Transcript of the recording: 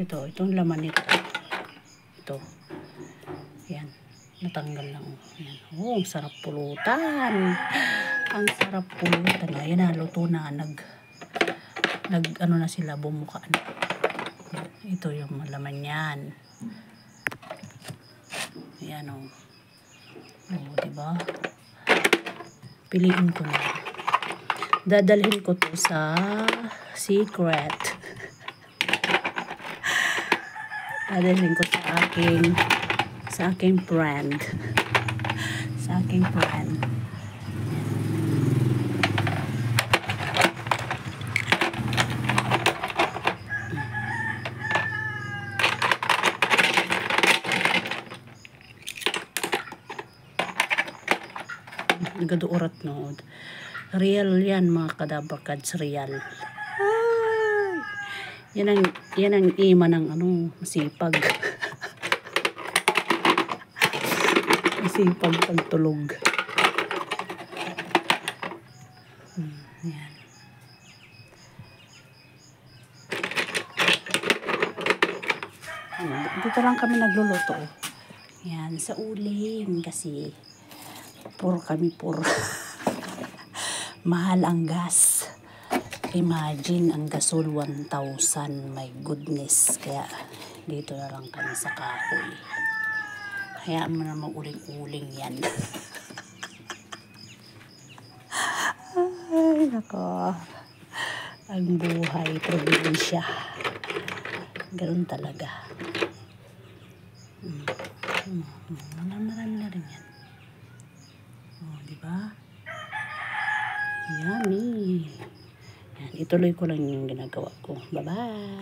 Itong laman nito. Ito. Yan. Natanggal lang. Yan. Oh, ang sarap pulutan. Ang sarap pulutan. Ayan na, luto na. Ano na sila, bumuka na. Ito yung laman yan. Ayan o. Oh, diba? Piliin ko na. Dadalhin ko to sa Secret. Dadalhin ko sa aking brand. Sa aking brand. Nagaduurat no. Real yan mga kadabrakads, real. Ay! Yan ang ima ng masipag. Masipag pagtulog. Yan. Dito lang kami nagluluto. Yan, sa uling kasi puro mahal ang gas. Imagine ang gasol 1,000. My goodness. Kaya dito na lang kami sa kahoy. Hayaan mo na mag-uling-uling yan. Ay, nako. Ang buhay, probinsya. Ganoon talaga. Marami na rin yan. Oh, diba? Yummy. Yan, ituloy ko lang yung ginagawa ko. Bye-bye.